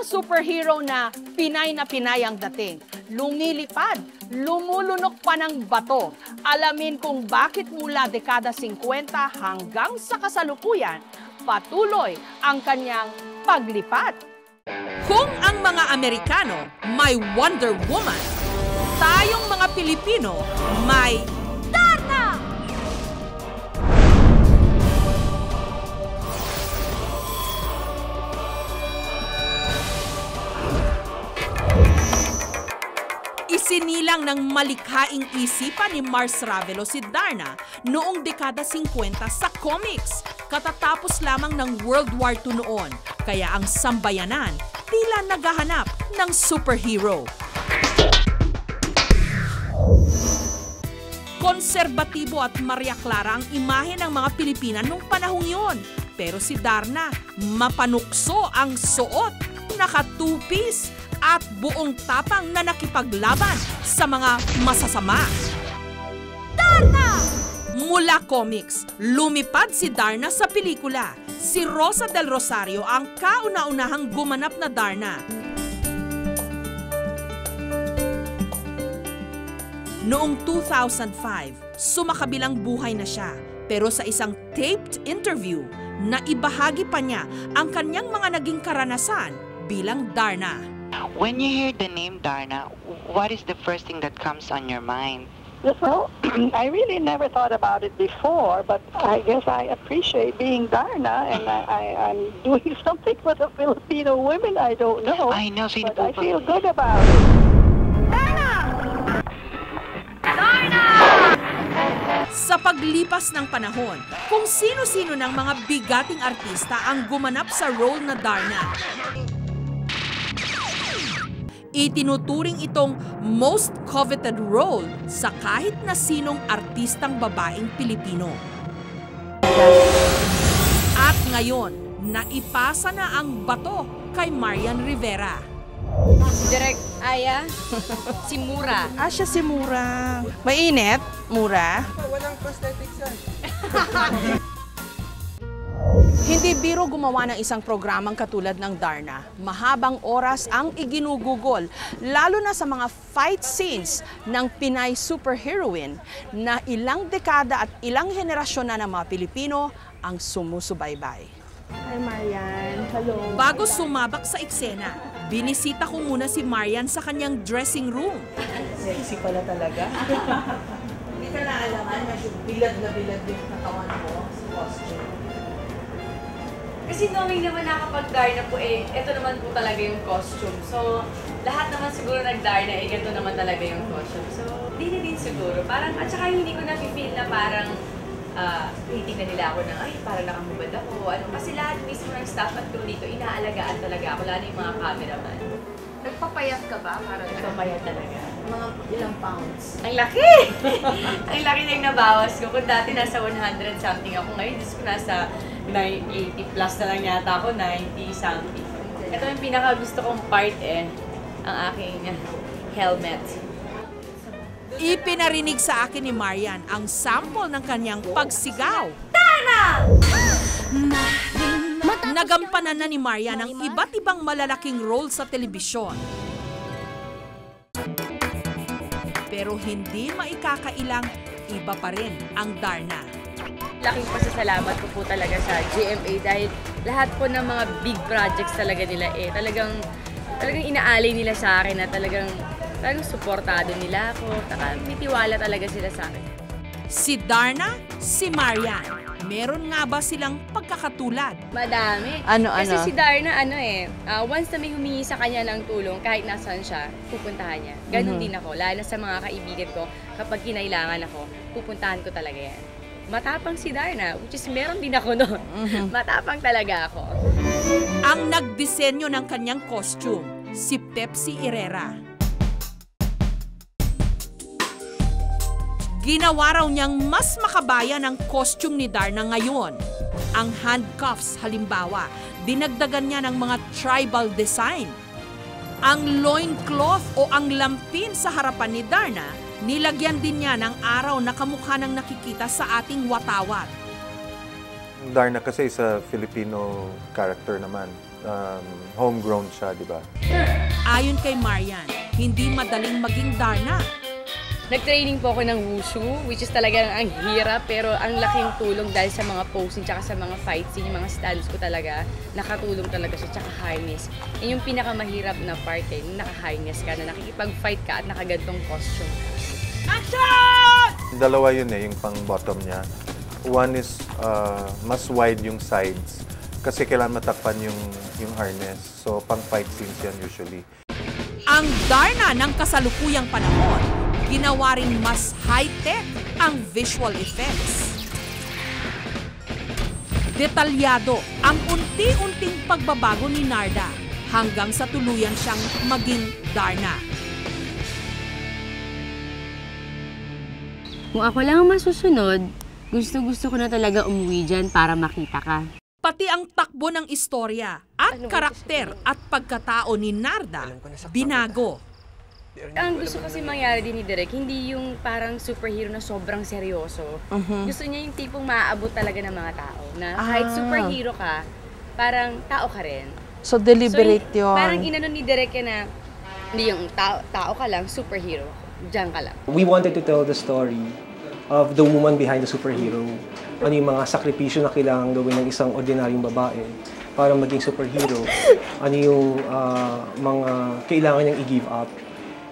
superhero na Pinay ang dating. Lumilipad, lumulunok pa ng bato. Alamin kung bakit mula dekada 50 hanggang sa kasalukuyan, patuloy ang kanyang paglipat. Kung ang mga Amerikano may Wonder Woman, tayong mga Pilipino may Darna! Isinilang ng malikhaing isipan ni Mars Ravelo si Darna noong dekada 50 sa comics. Katatapos lamang ng World War II noon, kaya ang sambayanan tila naghahanap ng superhero. Konserbatibo at Maria Clara ang imahe ng mga Pilipina nung panahong yon. Pero si Darna, mapanukso ang suot, nakatupis at buong tapang na nakipaglaban sa mga masasama. Darna! Mula comics, lumipad si Darna sa pelikula. Si Rosa del Rosario ang kauna-unahang gumanap na Darna. Noong 2005, sumakabilang buhay na siya. Pero sa isang taped interview, naibahagi pa niya ang kanyang mga naging karanasan bilang Darna. When you hear the name Darna, what is the first thing that comes on your mind? Well, I really never thought about it before, but I guess I appreciate being Darna, and I'm doing something for the Filipino women. I don't know, I know, but I feel good about it. Darna! Darna! Sa paglipas ng panahon, kung sino-sino ng mga bigating artista ang gumanap sa role na Darna, itinuturing itong most coveted role sa kahit na sinong artistang babaeng Pilipino. At ngayon, naipasa na ang bato kay Marian Rivera. Direk Aya, si Mura. Siya si Mura. Mainit, Mura. Walang prosthetics yan. Hindi biro gumawa ng isang programang katulad ng Darna. Mahabang oras ang iginugugol, lalo na sa mga fight scenes ng Pinay superheroine na ilang dekada at ilang henerasyon na ng mga Pilipino ang sumusubaybay. Hi, Marian. Hello. Bago sumabak sa eksena, binisita ko muna si Marian sa kanyang dressing room. Sexy pala talaga. Hindi ka naalaman, medyo bilad na bilad yung katawan mo sa costume. Kasi knowing naman na kapag Darna po ito naman po talaga yung costume. So, lahat naman siguro nag-Darna ito naman talaga yung costume. So, di na din siguro. Parang, at saka hindi ko na-feel na parang titignan nila ako ng, ay, parang nakamubad ako. Ano, kasi lahat mismo ng staff at crew dito, inaalagaan talaga ako. Lalo yung mga cameraman. Nagpapayat ka ba? Parang Nagpapayat talaga. mga ilang pounds? Ang laki! Ang laki na yung nabawas ko. Kung dati nasa 100 something ako, ngayon Diyos ko nasa 80 plus na lang yata ako, 90 something. Ito yung pinaka gusto kong part ang aking helmet. Ipinarinig sa akin ni Marian ang sample ng kanyang pagsigaw. Nagampanan na ni Marian ang iba't ibang malalaking role sa telebisyon. Pero hindi maikakailang iba pa rin ang Darna. Laking pasasalamat ko po talaga sa GMA dahil lahat po ng mga big projects talaga nila talagang inaalay nila sa akin na talagang suportado nila ako. May tiwala talaga sila sa akin. Si Darna, si Marian. Meron nga ba silang pagkakatulad? Madami. Kasi si Darna, once na may humingi sa kanya ng tulong, kahit nasaan siya, pupuntahan niya. Ganon din ako, lalo sa mga kaibigan ko, kapag kinailangan ako, pupuntahan ko talaga yan. Matapang si Darna, which is meron din ako noon. Matapang talaga ako. Ang nagdisenyo ng kanyang costume, si Pepsi Herrera. Ginawa raw niyang mas makabayan ang costume ni Darna ngayon. Ang handcuffs, halimbawa, dinagdagan niya ng mga tribal design. Ang loincloth o ang lampin sa harapan ni Darna, nilagyan din niya ng araw na kamukha ng nakikita sa ating watawat. Darna kasi sa Filipino character naman. homegrown siya, di ba? Ayon kay Marian, hindi madaling maging Darna. Nag-training po ako ng wushu, which is talagang ang hirap, pero ang laking tulong dahil sa mga posing, tsaka sa mga fight scene, yung mga stance ko talaga, nakatulong talaga siya, tsaka harness. Yan yung pinakamahirap na part naka-harness ka, na nakikipag-fight ka at nakagantong costume. Action! Dalawa yun yung pang-bottom niya. One is mas wide yung sides kasi kailangan matakpan yung harness. So, pang-fight scenes yan usually. Ang Darna ng kasalukuyang panahon, ginawa rin mas high-tech ang visual effects. Detalyado ang unti-unting pagbabago ni Narda hanggang sa tuluyan siyang maging Darna. Kung ako lang ang masusunod, gusto ko na talaga umuwi dyan para makita ka. Pati ang takbo ng istorya at karakter at pagkatao ni Narda, binago. Ang gusto kasi mangyari din ni Direk, hindi yung parang superhero na sobrang seryoso. Gusto niya yung tipong maaabot talaga ng mga tao. Na kahit superhero ka, parang tao ka rin. So, deliberate yun. Parang inano ni Direk na hindi yung tao ka lang, superhero. Diyan ka lang. We wanted to tell the story of the woman behind the superhero. Ano yung mga sakripisyo na kailangan gawin ng isang ordinaryong babae para maging superhero. Ano yung mga kailangan niyang i-give up.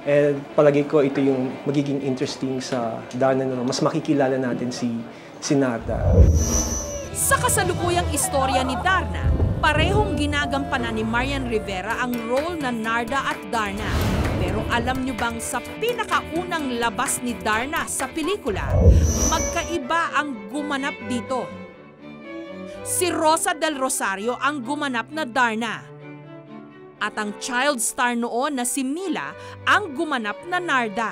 And palagi ko ito yung magiging interesting sa Darna na mas makikilala natin si Narda. Sa kasalukuyang istorya ni Darna, parehong ginagampanan ni Marian Rivera ang role na Narda at Darna. Pero alam nyo bang sa pinakaunang labas ni Darna sa pelikula, magkaiba ang gumanap dito? Si Rosa del Rosario ang gumanap na Darna. At ang child star noon na si Mila ang gumanap na Narda.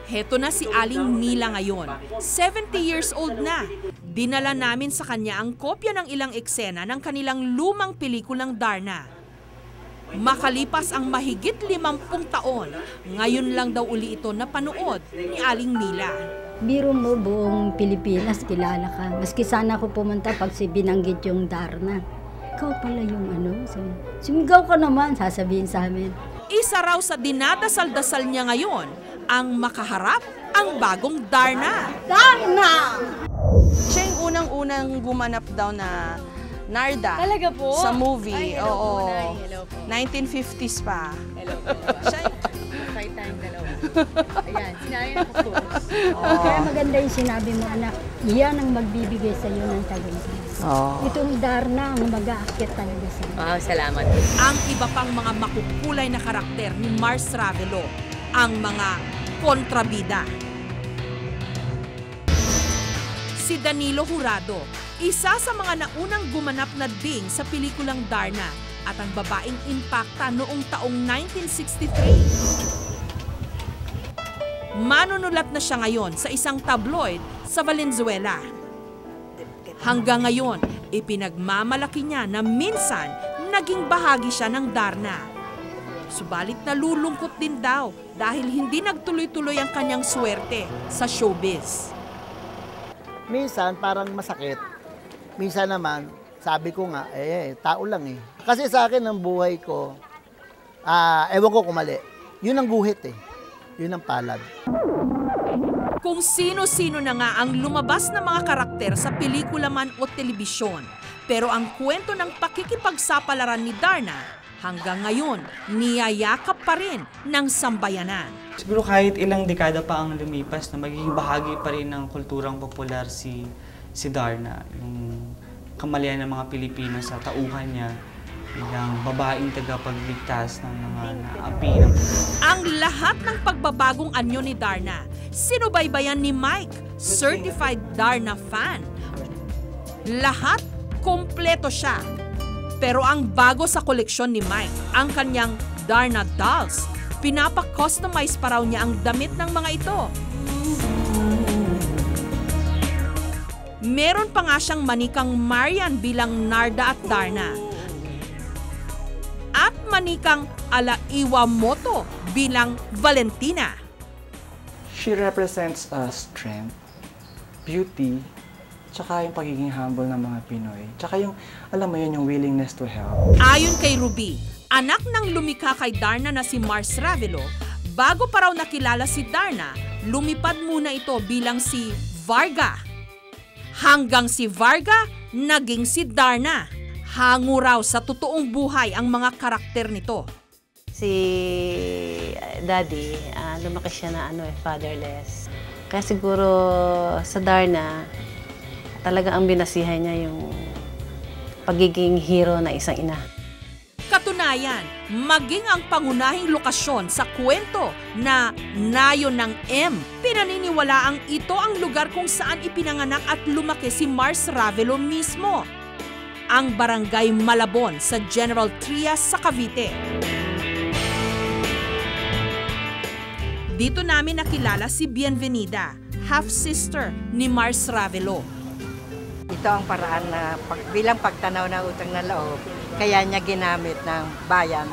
Heto na si Aling Mila ngayon, 70 years old na. Dinala namin sa kanya ang kopya ng ilang eksena ng kanilang lumang pelikulang Darna. Makalipas ang mahigit 50 taon, ngayon lang daw uli ito napanood ni Aling Mila. Biro mo, buong Pilipinas kilala ka. Maski sana ako pumunta pag binanggit yung Darna. Ikaw pala yung sumigaw ka naman, sasabihin sa amin. Isa raw sa dinadasal-dasal niya ngayon, ang makaharap ang bagong Darna. Darna! Siya yung unang-unang gumanap daw na Narda. Talaga po? Sa movie. Ay, hello Oo. po, Nay. Hello po. 1950s pa. Hello po. Siya Fight time dalawa. Ayan, sinayan ako po. Kaya maganda yung sinabi mo, anak, iyan ang magbibigay sa iyo ng tagumpay. Itong Darna ang mag-aakyat talaga sa iyo. Wow, salamat. Ang iba pang mga makukulay na karakter ni Mars Ravelo, ang mga kontrabida. Si Danilo Jurado, isa sa mga naunang gumanap na ding sa pelikulang Darna at ang babaeng impacta noong taong 1963. Manunulat na siya ngayon sa isang tabloid sa Valenzuela. Hanggang ngayon, ipinagmamalaki niya na minsan naging bahagi siya ng Darna. Subalit nalulungkot din daw dahil hindi nagtuloy-tuloy ang kanyang swerte sa showbiz. Minsan parang masakit. Minsan naman, sabi ko nga, tao lang eh. Kasi sa akin ang buhay ko, ewan ko kung mali. Yun ang guhit eh. Yun ang palad. Kung sino-sino na nga ang lumabas na mga karakter sa pelikula man o telebisyon. Pero ang kwento ng pakikipagsapalaran ni Darna, hanggang ngayon, niyayakap pa rin ng sambayanan. Siguro kahit ilang dekada pa ang lumipas na magiging bahagi pa rin ng kulturang popular si Darna. Yung kamalian ng mga Pilipino sa tauhan niya bilang babaeng tagapagligtas ng mga naapi. Ang lahat ng pagbabagong anyo ni Darna, sinubaybayan ni Mike, certified Darna fan. Lahat kompleto siya. Pero ang bago sa koleksyon ni Mike, ang kanyang Darna dolls. Pinapa-customize pa raw niya ang damit ng mga ito. Meron pa nga siyang manikang Marian bilang Narda at Darna. At manikang ala Iwamoto bilang Valentina. She represents strength, beauty, tsaka yung pagiging humble ng mga Pinoy, tsaka yung, alam mo yun, yung willingness to help. Ayon kay Ruby, anak ng lumikha kay Darna na si Mars Ravelo, bago pa raw nakilala si Darna, lumipad muna ito bilang si Varga. Hanggang si Varga, naging si Darna. Hango raw sa totoong buhay ang mga karakter nito. Si Daddy, lumaki siya na fatherless. Kaya siguro sa Darna, talaga ang binasihan niya yung pagiging hero na isang ina. Katunayan, maging ang pangunahing lokasyon sa kwento na Nayon ng M, pinaniniwalaang ito ang lugar kung saan ipinanganak at lumaki si Mars Ravelo mismo. Ang Barangay Malabon sa General Trias sa Cavite. Dito namin nakilala si Bienvenida, half-sister ni Mars Ravelo. Ito ang paraan na bilang pagtanaw ng utang na loob, kaya niya ginamit ng bayan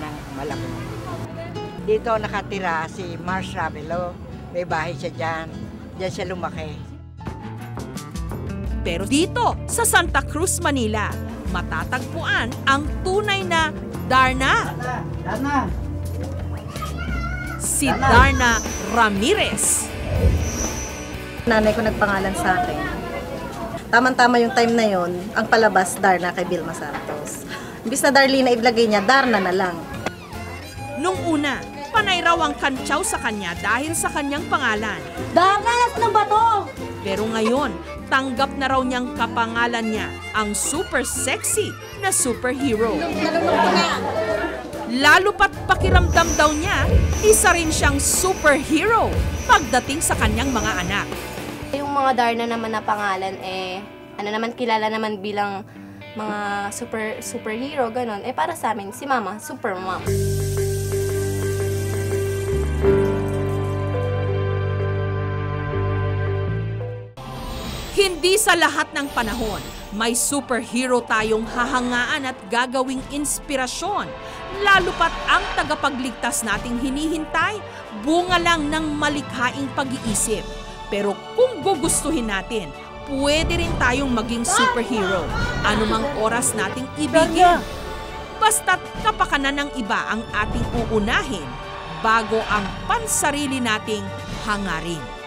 ng Malabon. Dito nakatira si Mars Ravelo, may bahay siya dyan, diyan siya lumaki. Pero dito, sa Santa Cruz, Manila, matatagpuan ang tunay na Darna. Si Darna Ramirez. Nanay ko nagpangalan sa akin. Tama-tama yung time na yon, ang palabas Darna kay Vilma Santos. Imbis na Darlene iblagay niya, Darna na lang. Nung una, panay raw ang kantsaw sa kanya dahil sa kanyang pangalan. Darna, ano ba to? Pero ngayon, tanggap na raw niyang kapangalan niya ang super sexy na superhero. Lalo pat pakiramdam daw niya, isa rin siyang superhero pagdating sa kanyang mga anak. Yung mga Darna naman na pangalan, kilala naman bilang mga superhero, ganon. Para sa amin, si Mama, super mom. Hindi sa lahat ng panahon, may superhero tayong hahangaan at gagawing inspirasyon. Lalo pat ang tagapagligtas nating hinihintay, bunga lang ng malikhaing pag-iisip. Pero kung gugustuhin natin, pwede rin tayong maging superhero, anumang oras nating ibigin. Basta't kapakanan ng iba ang ating uunahin bago ang pansarili nating hangarin.